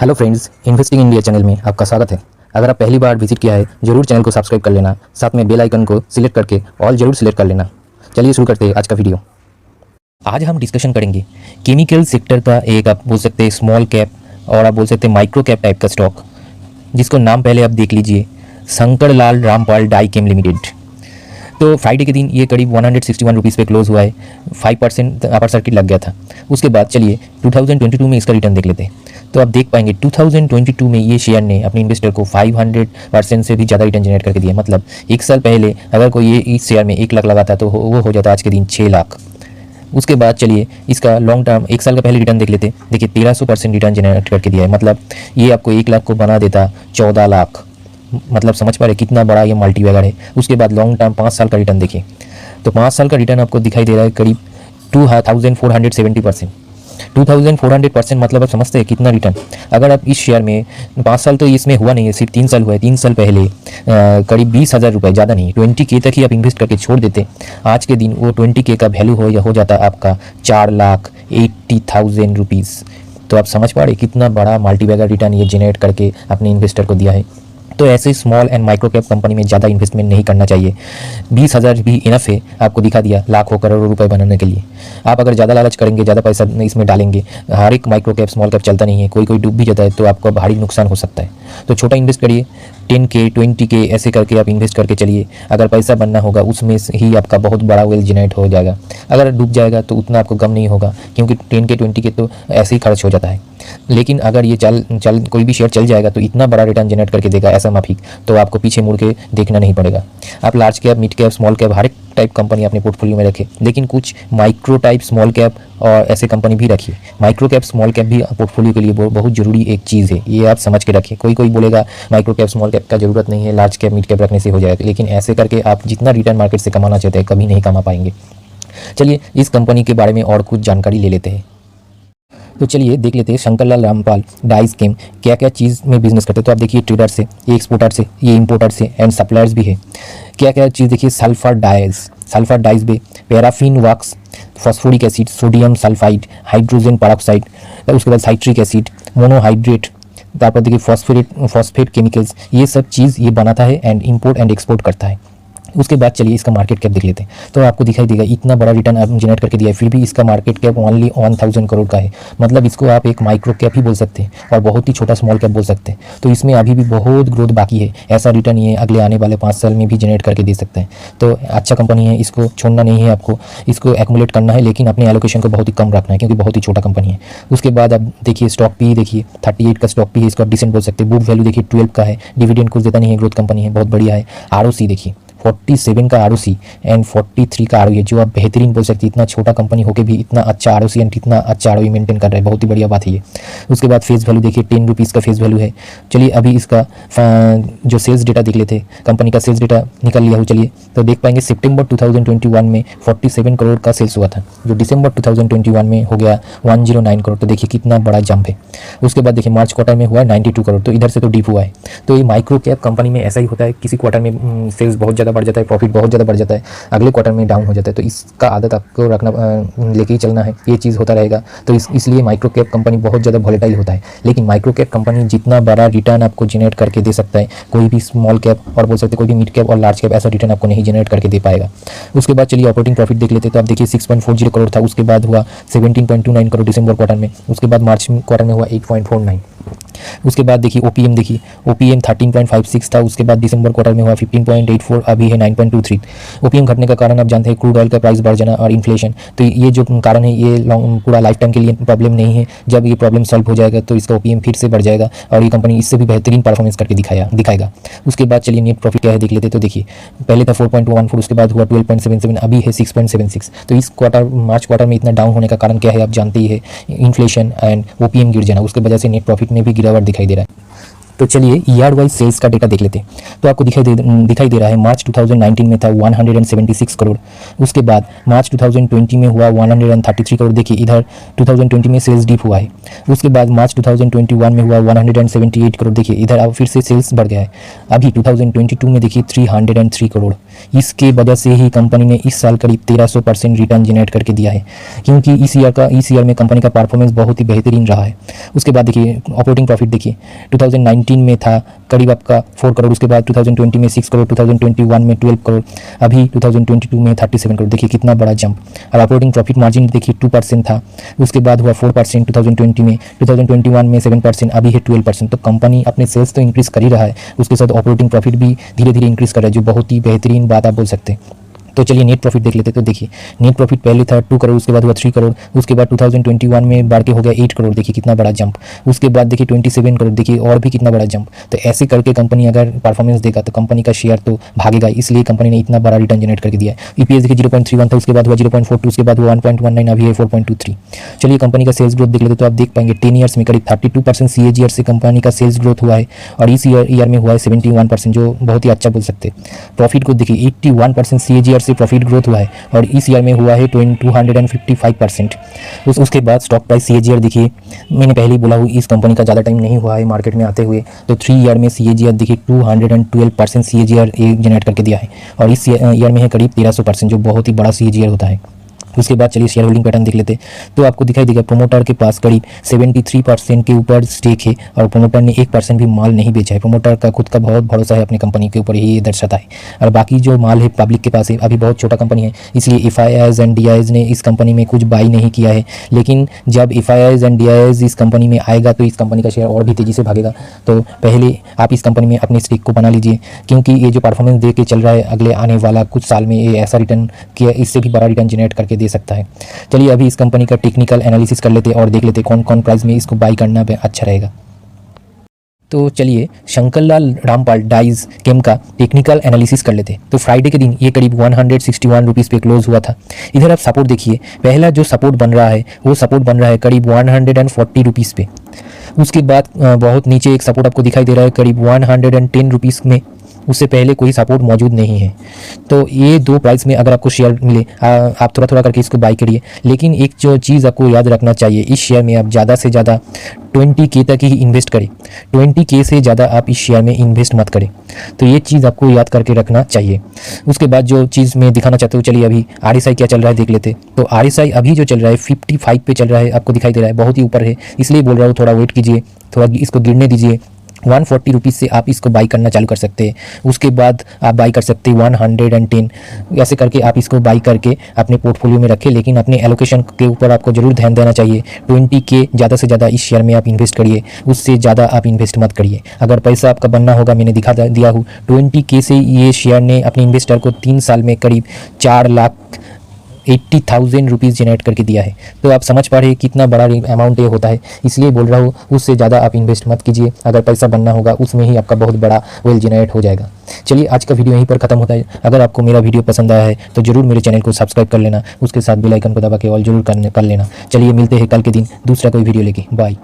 Hello friends, investing India channel में आपका स्वागत है। अगर आप पहली बार विजिट किया है जरूर चैनल को सब्सक्राइब कर लेना, साथ में बेल आइकन को सिलेक्ट करके ऑल जरूर सिलेक्ट कर लेना। चलिए शुरू करते हैं आज का वीडियो। आज हम डिस्कशन करेंगे केमिकल सेक्टर का एक आप बोल सकते हैं स्मॉल कैप और आप बोल सकते हैं माइक्रो कैप टाइप का स्टॉक, जिसको नाम पहले आप देख लीजिए, शंकर लाल रामपाल डाई केम लिमिटेड। तो फ्राइडे के दिन ये करीब 161 रुपीज़ पे क्लोज हुआ है। 5% अपर सर्किट लग गया था। उसके बाद चलिए 2022 में इसका रिटर्न देख लेते हैं। तो आप देख पाएंगे 2022 में ये शेयर ने अपने इन्वेस्टर को 500% से भी ज़्यादा रिटर्न जनरेट करके दिया। मतलब एक साल पहले अगर कोई ये इस शेयर में 1 लाख लगाता तो वो हो जाता आज के दिन 6 लाख। उसके बाद चलिए इसका लॉन्ग टर्म 1 साल का पहले रिटर्न देख लेते हैं। देखिए 1300% रिटर्न जनरेट करके दिया है। मतलब ये आपको 1 लाख को बना देता 14 लाख। मतलब समझ पा रहे कितना बड़ा ये मल्टीबैगर है। उसके बाद लॉन्ग टर्म 5 साल का रिटर्न देखिए तो 5 साल का रिटर्न आपको दिखाई दे रहा है करीब 2470%। 2400% मतलब आप समझते हैं कितना रिटर्न। अगर आप इस शेयर में 5 साल तो इसमें हुआ नहीं है, सिर्फ 3 साल हुआ है। 3 साल पहले करीब 20,000 रुपये, ज़्यादा नहीं 20K तक ही आप इन्वेस्ट करके छोड़ देते, आज के दिन वो 20K का वैल्यू हो जाता आपका 4,80,000 रुपीज़। तो आप समझ पा रहे कितना बड़ा मल्टीबैगर रिटर्न ये जनरेट करके अपने इन्वेस्टर को दिया है। तो ऐसे small and micro cap company में ज़्यादा इन्वेस्टमेंट नहीं करना चाहिए। 20,000 भी इनफ है, आपको दिखा दिया लाखों करोड़ों रुपए बनाने के लिए। आप अगर ज़्यादा लालच करेंगे, ज़्यादा पैसा इसमें डालेंगे, हर एक माइक्रो कैप स्मॉल कैप चलता नहीं है, कोई कोई डूब भी जाता है, तो आपको भारी नुकसान हो सकता है। तो छोटा इन्वेस्ट करिए, 10K 20K ऐसे करके आप इन्वेस्ट करके चलिए। अगर पैसा बनना होगा उसमें ही आपका बहुत बड़ा वेल्थ जनरेट हो जाएगा। अगर डूब जाएगा तो उतना आपको गम नहीं होगा, क्योंकि 10K 20K तो ऐसे ही खर्च हो जाता है। लेकिन अगर ये चल कोई भी शेयर चल जाएगा तो इतना बड़ा रिटर्न जनरेट करके देगा ऐसा माफिक, तो आपको पीछे मुड़ के देखना नहीं पड़ेगा। आप large cap, mid cap, small cap हर एक टाइप कंपनी अपने पोर्टफोलियो में रखें, लेकिन कुछ माइक्रो टाइप स्मॉल कैप और ऐसे कंपनी भी रखिए। माइक्रो कैप स्मॉल कैप भी पोर्टफोलियो के लिए बहुत जरूरी एक चीज़ है, ये आप समझ के रखिए। कोई बोलेगा माइक्रो कैप स्मॉल कैप का जरूरत नहीं है, लार्ज कैप मिड कैप रखने से हो जाएगा, लेकिन ऐसे करके आप जितना रिटर्न मार्केट से कमाना चाहते हैं कभी नहीं कमा पाएंगे। चलिए इस कंपनी के बारे में और कुछ जानकारी ले लेते हैं। तो चलिए देख लेते हैं शंकर लाल रामपाल डाइस केम क्या क्या चीज़ में बिजनेस करते हैं। तो आप देखिए ट्रेडर से, ये एक्सपोर्टर से, ये इंपोर्टर से एंड सप्लायर्स भी है। क्या क्या चीज़ देखिए, सल्फर डाइज भी, paraffin wax, phosphoric acid, sodium sulphide, hydrogen peroxide, उसके बाद साइट्रिक एसिड, मोनोहाइड्रेट, तापर देखिए फॉस्फेट केमिकल्स, ये सब चीज़ ये बनाता है एंड इंपोर्ट एंड एक्सपोर्ट करता है। उसके बाद चलिए इसका मार्केट कैप देख लेते हैं। तो आपको दिखाई देगा इतना बड़ा रिटर्न आप जनरेट करके दिया है, फिर भी इसका मार्केट कैप ओनली 1000 करोड़ का है। मतलब इसको आप एक माइक्रो कैप ही बोल सकते हैं और बहुत ही छोटा स्मॉल कैप बोल सकते हैं। तो इसमें अभी भी बहुत ग्रोथ बाकी है। ऐसा रिटर्न ये अगले आने वाले 5 साल में भी जनरेट करके दे सकते हैं। तो अच्छा कंपनी है, इसको छोड़ना नहीं है, आपको इसको एक्मुलेट करना है, लेकिन अपने एलोकेशन को बहुत ही कम रखना है, क्योंकि बहुत ही छोटा कंपनी है। उसके बाद आप देखिए स्टॉक पी देखिए 38 का स्टॉक पी है, इसका डिसेंट बोल सकते हैं। बुक वैल्यू देखिए 12 का है, डिविडेंड कुछ देता नहीं है, ग्रोथ कंपनी है, बहुत बढ़िया है। ROC देखिए 47 का ROC एंड 43 का ROE, जो आप बेहतरीन बोल सकते हैं। इतना छोटा कंपनी होकर भी इतना अच्छा ROC एंड इतना अच्छा ROE मेंटेन कर रहा है, बहुत ही बढ़िया बात है ये। उसके बाद फेस वैल्यू देखिए 10 रुपीज़ का फेस वैल्यू है। चलिए अभी इसका जो सेल्स डेटा देख लेते हैं, कंपनी का सेल्स डेटा निकल लिया हो। चलिए तो देख पाएंगे सितंबर 2021 में 47 करोड़ का सेल्स हुआ था, जो दिसंबर 2021 में हो गया 109 करोड़। तो देखिए कितना बड़ा जंप है। उसके बाद देखिए मार्च क्वार्टर में हुआ है 92 करोड़, तो इधर से तो डीप हुआ है। तो ये माइक्रो कैप कंपनी में ऐसा ही होता है, किसी क्वार्टर में सेल्स बहुत ज़्यादा बढ़ जाता है, प्रॉफिट बहुत ज़्यादा बढ़ जाता है, अगले क्वार्टर में डाउन हो जाता है। तो इसका आदत आपको रखना, लेके ही चलना है, ये चीज़ होता रहेगा। तो इसलिए माइक्रो कैप कंपनी बहुत ज़्यादा वॉलेटाइल होता है। लेकिन माइक्रो कैप कंपनी जितना बड़ा रिटर्न आपको जनरेट करके दे सकता है, कोई भी स्मॉल कैप और बोल सकते कोई भी मिड कैप और लार्ज कैप ऐसा रिटर्न आपको नहीं जनरेट करके दे पाएगा। उसके बाद चलिए ऑपरेटिंग प्रॉफिट देख लेते हैं। तो आप देखिए 6.40 करोड़ था, उसके बाद हुआ 17.29 करोड़ दिसंबर क्वार्टर में, उसके बाद मार्च क्वार्टर में हुआ 8.49। उसके बाद देखिए OPM 13.56 था, उसके बाद दिसंबर क्वार्टर में हुआ 15.84, अभी है 9.23। OPM घटने का कारण आप जानते हैं क्रूड ऑयल का प्राइस बढ़ जाना और इन्फ्लेशन। तो ये जो कारण है ये पूरा लाइफ टाइम के लिए प्रॉब्लम नहीं है। जब ये प्रॉब्लम सॉल्व हो जाएगा तो इसका OPM फिर से बढ़ जाएगा और ये कंपनी इससे भी बेहतरीन परफॉर्मेंस करके दिखाएगा। उसके बाद चलिए नेट प्रॉफिट क्या है देख लेते। तो देखिए पहले था 4.14, उसके बाद हुआ 12.77, अभी है 6.76। तो इस मार्च क्वार्टर में इतना डाउन होने का कारण क्या है आप जानते ही है, इन्फ्लेशन एंड OPM गिर जाना, उसके वजह से नेट प्रॉफिट में भी गिरावट दिखाई दे रहा है। तो चलिए ईयर वाइज सेल्स का डेटा देख लेते हैं। तो आपको दिखाई दे रहा है मार्च 2019 में था 176 करोड़, उसके बाद मार्च 2020 में हुआ 133 करोड़। देखिए इधर 2020 में सेल्स डिप हुआ है, उसके बाद मार्च 2021 में हुआ 178 करोड़। देखिए इधर अब फिर से सेल्स बढ़ गया है। अभी 2022 में देखिए 303 करोड़। इसके वजह से ही कंपनी ने इस साल करीब 1300% रिटर्न जनरेट करके दिया है, क्योंकि इस ईयर में कंपनी का परफॉर्मेंस बहुत ही बेहतरीन रहा है। उसके बाद देखिए ऑपरेटिंग प्रॉफिट देखिए 2019 में था करीब आपका 4 करोड़, उसके बाद 2020 में 6 करोड़, 2021 में 12 करोड़, अभी 2022 में 37 करोड़। देखिए कितना बड़ा जंप। और ऑपरेटिंग प्रॉफिट मार्जिन देखिए 2% था, उसके बाद हुआ 4% 2020 में, 2021 में 7%, अभी है 12%। तो कंपनी अपने सेल्स तो इंक्रीज़ कर ही रहा है, उसके साथ ऑपरेटिंग प्रॉफिट भी धीरे धीरे इंक्रीज़ कर रहा है, जो बहुत ही बेहतरीन बात आप बोल सकते हैं। तो चलिए नेट प्रॉफिट देख लेते हैं। तो देखिए नेट प्रॉफिट पहले था 2 करोड़, उसके बाद हुआ 3 करोड़, उसके बाद 2021 में बढ़ के हो गया 8 करोड़। देखिए कितना बड़ा जंप। उसके बाद देखिए 27 करोड़, देखिए और भी कितना बड़ा जंप। तो ऐसे करके कंपनी अगर परफॉर्मेंस देगा तो कंपनी का शेयर तो भागेगा, इसलिए कंपनी ने इतना बड़ा रिटर्न जनरेट करके दिया है। ईपीएस देखिए 0.31 था, उसके बाद हुआ 0.42, उसके बाद हुआ 1.19, अभी है 4.23। चलिए कंपनी का सेल्स ग्रोथ देख लेते तो आप देख पाएंगे 10 ईयर्स में करीब 32% CAGR से कंपनी का सेल्स ग्रोथ हुआ है, और इस ईयर में हुआ है 71%, जो बहुत ही अच्छा बोल सकते हैं। प्रॉफिट को देखिए 81% CAGR से प्रॉफिट ग्रोथ हुआ है, और इस ईयर में हुआ है 255%। उसके बाद स्टॉक प्राइस CAGR देखिए, मैंने पहले ही बोला हूँ इस कंपनी का ज़्यादा टाइम नहीं हुआ है मार्केट में आते हुए, तो 3 ईयर में CAGR देखिए 212% CAGR जनरेट करके दिया है, और इस ईयर में है करीब 1300%, जो बहुत ही बड़ा CAGR होता है। उसके बाद चलिए शेयर होल्डिंग पैटर्न देख लेते हैं। तो आपको दिखाई देगा प्रोमोटर के पास करीब 73% के ऊपर स्टेक है, और प्रोमोटर ने 1% भी माल नहीं बेचा है। प्रोमोटर का खुद का बहुत भरोसा है अपनी कंपनी के ऊपर, ये दर्शाता है। और बाकी जो माल है पब्लिक के पास है, अभी बहुत छोटा कंपनी है, इसलिए FIIs एंड DIIs ने इस कंपनी में कुछ बाई नहीं किया है। लेकिन जब FIIs एंड DIIs इस कंपनी में आएगा तो इस कंपनी का शेयर और भी तेज़ी से भागेगा। तो पहले आप इस कंपनी में अपने स्टेक को बना लीजिए, क्योंकि ये जो परफॉर्मेंस दे के चल रहा है अगले आने वाला कुछ साल में ये ऐसा रिटर्न किया, इससे भी बड़ा रिटर्न जनरेट करके दे सकता है। चलिए अभी इस कंपनी का टेक्निकल एनालिसिस कर लेते हैं और देख लेते हैं कौन कौन प्राइस में इसको बाई करना अच्छा रहेगा। तो चलिए शंकरलाल रामपाल डाइज केम का टेक्निकल एनालिसिस कर लेते हैं। तो फ्राइडे के दिन ये करीब 161 रुपीज़ पे क्लोज हुआ था। इधर आप सपोर्ट देखिए, पहला जो सपोर्ट बन रहा है वो सपोर्ट बन रहा है करीब 140 रुपीज़ पे। उसके बाद बहुत नीचे एक सपोर्ट आपको दिखाई दे रहा है करीब 110 रुपीज़ में, उससे पहले कोई सपोर्ट मौजूद नहीं है। तो ये दो प्राइस में अगर आपको शेयर मिले आप थोड़ा थोड़ा करके इसको बाई करिए। लेकिन एक जो चीज़ आपको याद रखना चाहिए, इस शेयर में आप ज़्यादा से ज़्यादा 20K तक ही इन्वेस्ट करें, 20K से ज़्यादा आप इस शेयर में इन्वेस्ट मत करें। तो ये चीज़ आपको याद करके रखना चाहिए। उसके बाद जो चीज़ मैं दिखाना चाहता हूँ, चलिए अभी RSI क्या चल रहा है देख लेते। तो RSI अभी जो चल रहा है 55 पे चल रहा है, आपको दिखाई दे रहा है, बहुत ही ऊपर है, इसलिए बोल रहा हूँ थोड़ा वेट कीजिए, थोड़ा इसको गिरने दीजिए। 140 रुपीज़ से आप इसको बाई करना चालू कर सकते हैं। उसके बाद आप बाई कर सकते हैं 110, ऐसे करके आप इसको बाई करके अपने पोर्टफोलियो में रखें। लेकिन अपने एलोकेशन के ऊपर आपको ज़रूर ध्यान देना चाहिए। 20K ज़्यादा से ज़्यादा इस शेयर में आप इन्वेस्ट करिए, उससे ज़्यादा आप इन्वेस्ट मत करिए। अगर पैसा आपका बनना होगा, मैंने दिखा दिया हूँ 20K से ये शेयर ने अपने इन्वेस्टर को 3 साल में करीब 4,80,000 रुपीज़ जनरेट करके दिया है। तो आप समझ पा रहे हैं कितना बड़ा अमाउंट ये होता है, इसलिए बोल रहा हूँ उससे ज़्यादा आप इन्वेस्ट मत कीजिए। अगर पैसा बनना होगा उसमें ही आपका बहुत बड़ा वेल जनरेट हो जाएगा। चलिए आज का वीडियो यहीं पर ख़त्म होता है। अगर आपको मेरा वीडियो पसंद आया है तो ज़रूर मेरे चैनल को सब्सक्राइब कर लेना, उसके साथ बेल आइकन को दबा के ऑल जरूर कर लेना। चलिए मिलते हैं कल के दिन दूसरा कोई वीडियो लेके। बाय।